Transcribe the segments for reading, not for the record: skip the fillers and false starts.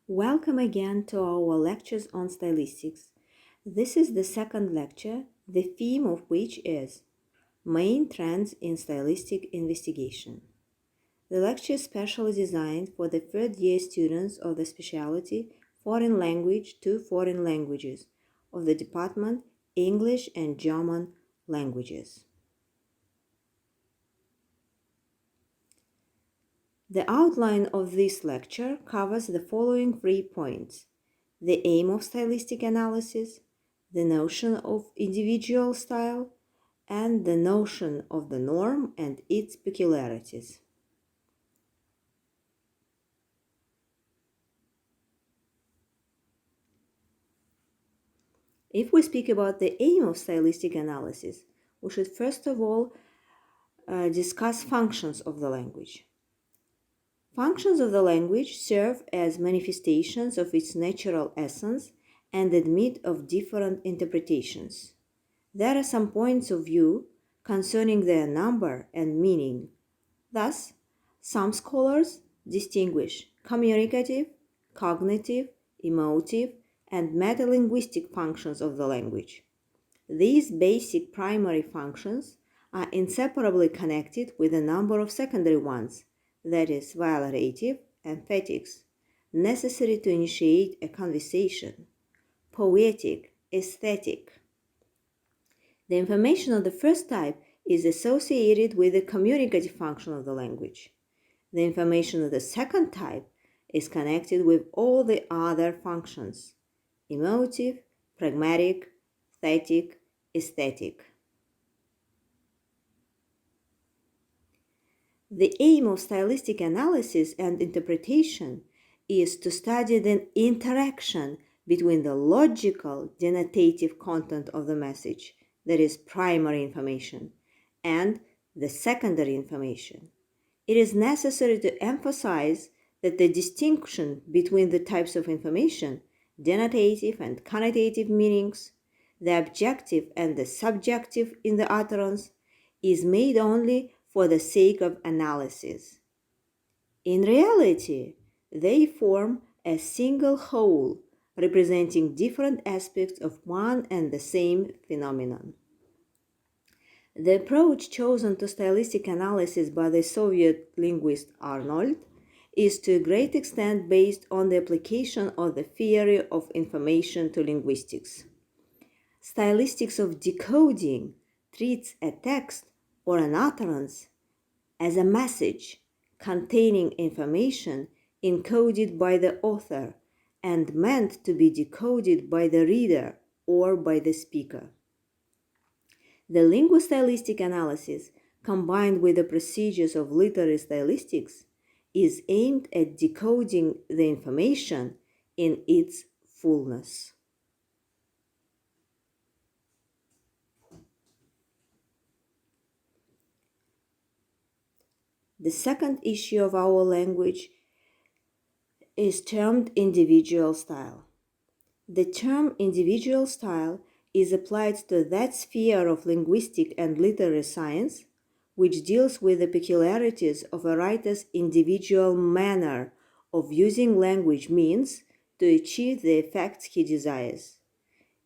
Welcome again to our lectures on stylistics. This is the second lecture, the theme of which is Main Trends in Stylistic Investigation. The lecture is specially designed for the third year students of the specialty Foreign Language to Foreign Languages of the Department English and German Languages. The outline of this lecture covers the following 3 points: the aim of stylistic analysis, the notion of individual style, and the notion of the norm and its peculiarities. If we speak about the aim of stylistic analysis, we should first of all discuss functions of the language. Functions of the language serve as manifestations of its natural essence and admit of different interpretations. There are some points of view concerning their number and meaning. Thus, some scholars distinguish communicative, cognitive, emotive, and metalinguistic functions of the language. These basic primary functions are inseparably connected with a number of secondary ones, that is, valorative and emphatic, necessary to initiate a conversation, poetic, aesthetic. The information of the first type is associated with the communicative function of the language. The information of the second type is connected with all the other functions: emotive, pragmatic, emphatic, aesthetic. The aim of stylistic analysis and interpretation is to study the interaction between the logical denotative content of the message, that is primary information, and the secondary information. It is necessary to emphasize that the distinction between the types of information, denotative and connotative meanings, the objective and the subjective in the utterance, is made only for the sake of analysis. In reality, they form a single whole, representing different aspects of one and the same phenomenon. The approach chosen to stylistic analysis by the Soviet linguist Arnold is to a great extent based on the application of the theory of information to linguistics. Stylistics of decoding treats a text or an utterance as a message containing information encoded by the author and meant to be decoded by the reader or by the speaker. The linguistylistic analysis, combined with the procedures of literary stylistics, is aimed at decoding the information in its fullness. The second issue of our language is termed individual style. The term individual style is applied to that sphere of linguistic and literary science which deals with the peculiarities of a writer's individual manner of using language means to achieve the effects he desires.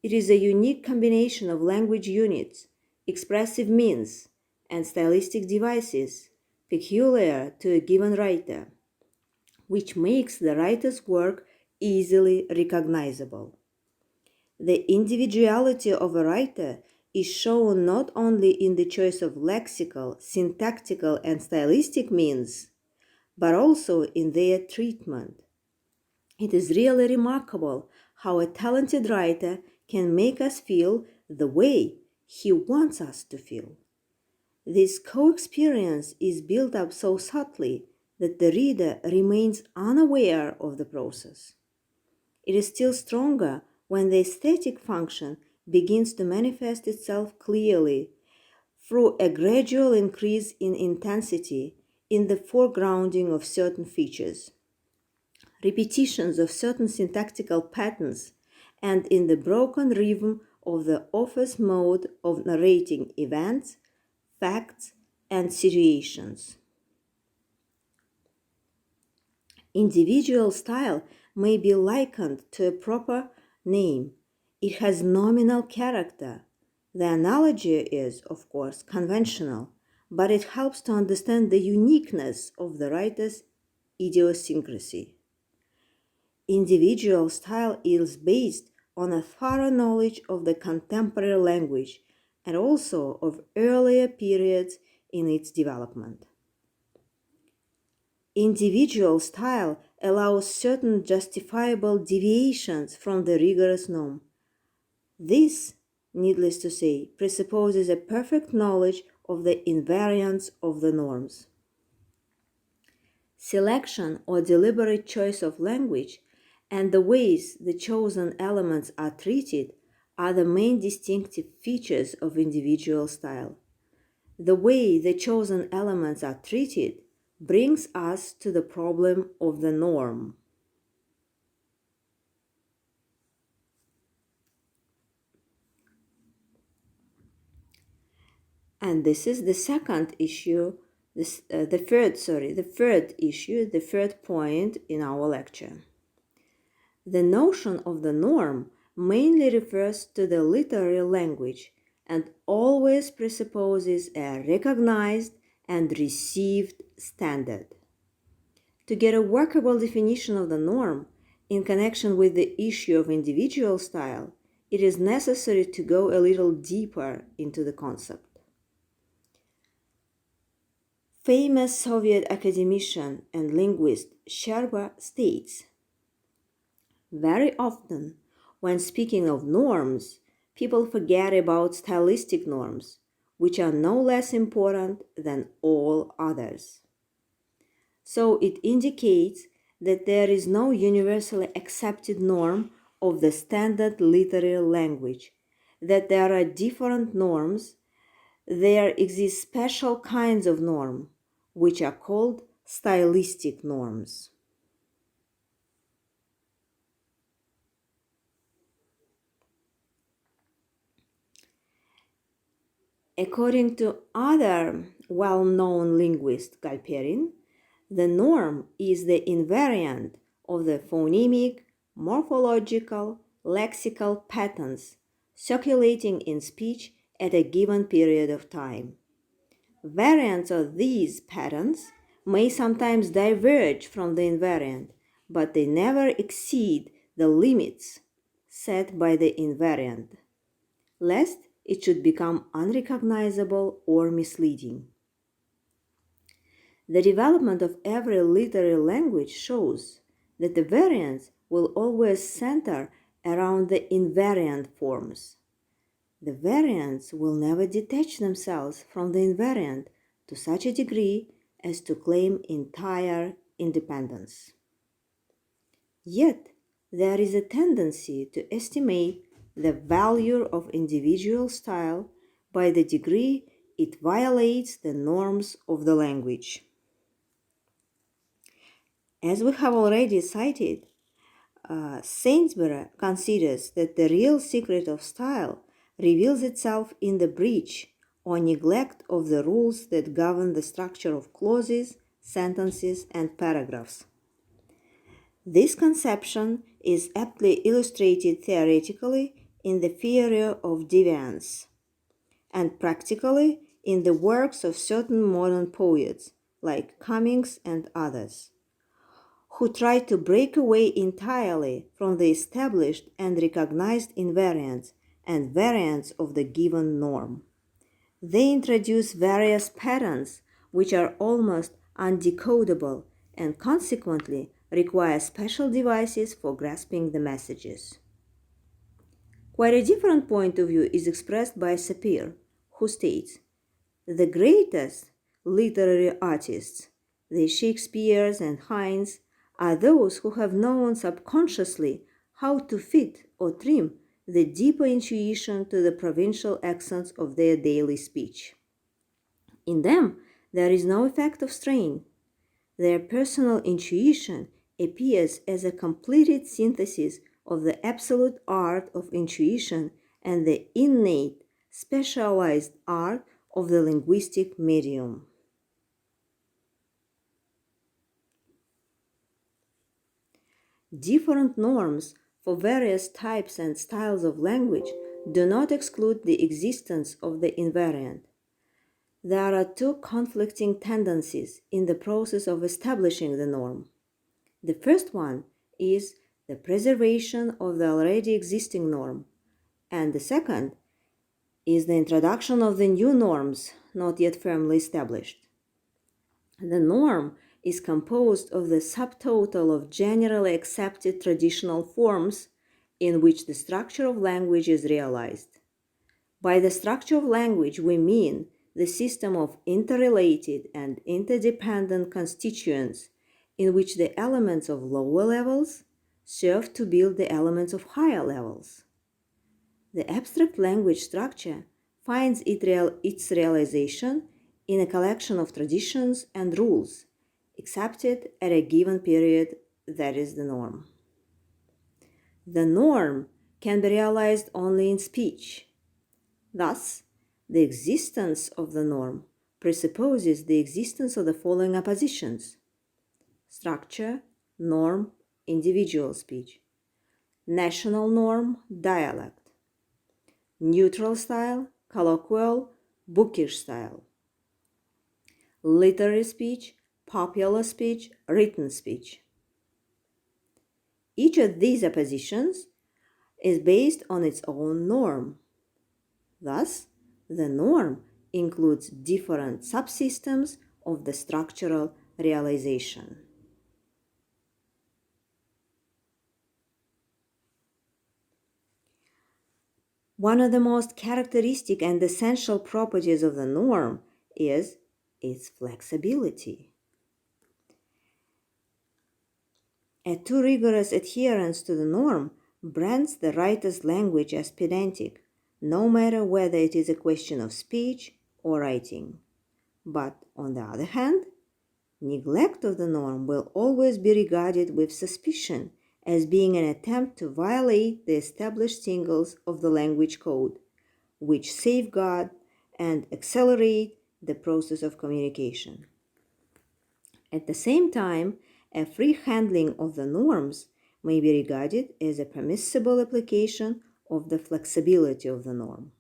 It is a unique combination of language units, expressive means, and stylistic devices peculiar to a given writer, which makes the writer's work easily recognizable. The individuality of a writer is shown not only in the choice of lexical, syntactical, and stylistic means, but also in their treatment. It is really remarkable how a talented writer can make us feel the way he wants us to feel. This co-experience is built up so subtly that the reader remains unaware of the process. It is still stronger when the aesthetic function begins to manifest itself clearly through a gradual increase in intensity in the foregrounding of certain features, repetitions of certain syntactical patterns, and in the broken rhythm of the author's mode of narrating events, facts, and situations. Individual style may be likened to a proper name. It has nominal character. The analogy is, of course, conventional, but it helps to understand the uniqueness of the writer's idiosyncrasy. Individual style is based on a thorough knowledge of the contemporary language and also of earlier periods in its development. Individual style allows certain justifiable deviations from the rigorous norm. This, needless to say, presupposes a perfect knowledge of the invariance of the norms. Selection or deliberate choice of language and the ways the chosen elements are treated are the main distinctive features of individual style. The way the chosen elements are treated brings us to the problem of the norm. And this is the second issue, the third point in our lecture. The notion of the norm mainly refers to the literary language and always presupposes a recognized and received standard. To get a workable definition of the norm in connection with the issue of individual style, it is necessary to go a little deeper into the concept. Famous Soviet academician and linguist Sherba states, "Very often, when speaking of norms, people forget about stylistic norms, which are no less important than all others." So it indicates that there is no universally accepted norm of the standard literary language, that there are different norms. There exist special kinds of norm, which are called stylistic norms. According to other well-known linguist Galperin, the norm is the invariant of the phonemic, morphological, lexical patterns circulating in speech at a given period of time. Variants of these patterns may sometimes diverge from the invariant, but they never exceed the limits set by the invariant, lest it should become unrecognizable or misleading. The development of every literary language shows that the variants will always center around the invariant forms. The variants will never detach themselves from the invariant to such a degree as to claim entire independence. Yet, there is a tendency to estimate the value of individual style by the degree it violates the norms of the language. As we have already cited, Sainsbury considers that the real secret of style reveals itself in the breach or neglect of the rules that govern the structure of clauses, sentences, and paragraphs. This conception is aptly illustrated theoretically in the theory of deviance, and practically in the works of certain modern poets like Cummings and others, who try to break away entirely from the established and recognized invariants and variants of the given norm. They introduce various patterns which are almost undecodable and consequently require special devices for grasping the messages. Quite a different point of view is expressed by Sapir, who states, "The greatest literary artists, the Shakespeares and Heines, are those who have known subconsciously how to fit or trim the deeper intuition to the provincial accents of their daily speech. In them, there is no effect of strain. Their personal intuition appears as a completed synthesis of the absolute art of intuition and the innate, specialized art of the linguistic medium." Different norms for various types and styles of language do not exclude the existence of the invariant. There are two conflicting tendencies in the process of establishing the norm. The first one is the preservation of the already existing norm, and the second is the introduction of the new norms not yet firmly established. The norm is composed of the subtotal of generally accepted traditional forms in which the structure of language is realized. By the structure of language, we mean the system of interrelated and interdependent constituents in which the elements of lower levels serve to build the elements of higher levels. The abstract language structure finds its realization in a collection of traditions and rules accepted at a given period, that is the norm. The norm can be realized only in speech. Thus, the existence of the norm presupposes the existence of the following oppositions: structure, norm, individual speech; national norm, dialect; neutral style, colloquial, bookish style; literary speech, popular speech, written speech. Each of these oppositions is based on its own norm. Thus, the norm includes different subsystems of the structural realization. One of the most characteristic and essential properties of the norm is its flexibility. A too rigorous adherence to the norm brands the writer's language as pedantic, no matter whether it is a question of speech or writing. But, on the other hand, neglect of the norm will always be regarded with suspicion as being an attempt to violate the established singles of the language code, which safeguard and accelerate the process of communication. At the same time, a free handling of the norms may be regarded as a permissible application of the flexibility of the norm.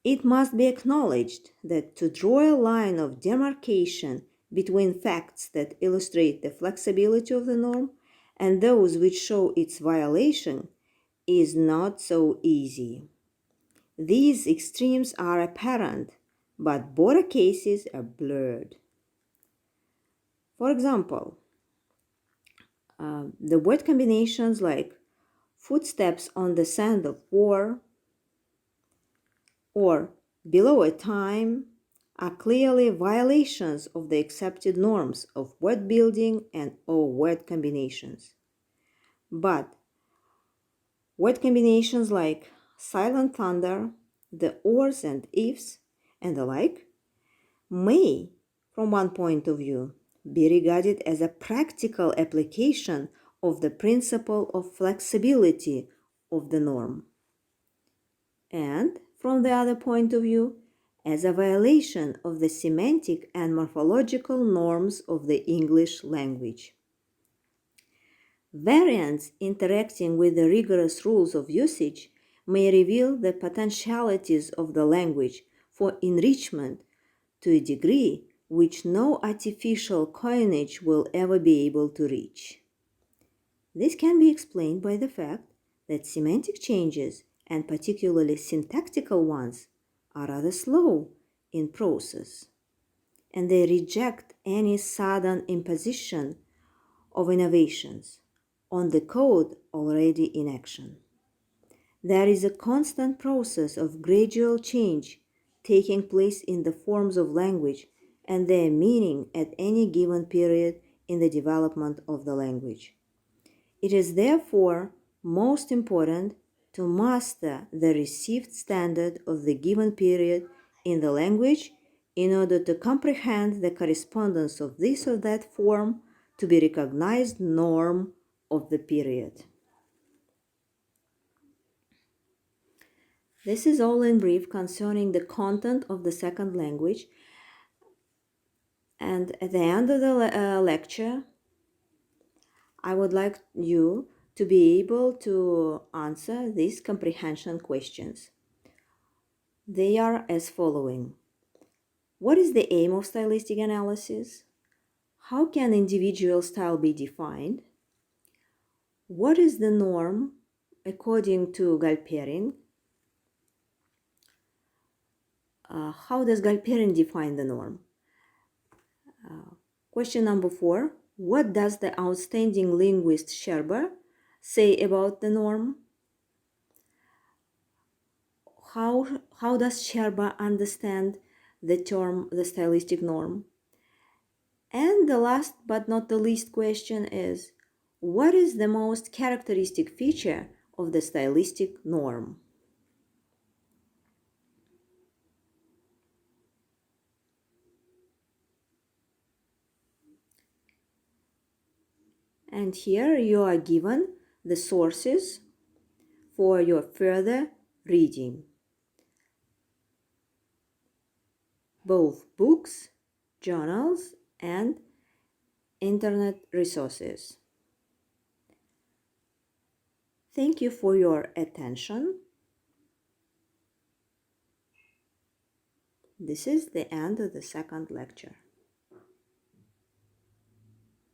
It must be acknowledged that to draw a line of demarcation between facts that illustrate the flexibility of the norm and those which show its violation is not so easy. These extremes are apparent, but border cases are blurred. For example, the word combinations like footsteps on the sand of war or below a time are clearly violations of the accepted norms of word building and or word combinations. But word combinations like silent thunder, the ors and ifs, and the like may, from one point of view, be regarded as a practical application of the principle of flexibility of the norm, and, from the other point of view, as a violation of the semantic and morphological norms of the English language. Variants interacting with the rigorous rules of usage may reveal the potentialities of the language for enrichment to a degree which no artificial coinage will ever be able to reach. This can be explained by the fact that semantic changes, and particularly syntactical ones, are rather slow in process, and they reject any sudden imposition of innovations on the code already in action. There is a constant process of gradual change taking place in the forms of language and their meaning at any given period in the development of the language. It is therefore most important to master the received standard of the given period in the language in order to comprehend the correspondence of this or that form to be recognized norm of the period. This is all in brief concerning the content of the second language. And at the end of the lecture, I would like you to be able to answer these comprehension questions. They are as following. What is the aim of stylistic analysis? How can individual style be defined? What is the norm according to Galperin? How does Galperin define the norm? Question number 4. What does the outstanding linguist Scherber say about the norm? How does Scherber understand the term the stylistic norm? And the last but not the least question is, what is the most characteristic feature of the stylistic norm? And here you are given the sources for your further reading. Both books, journals, and internet resources. Thank you for your attention. This is the end of the second lecture.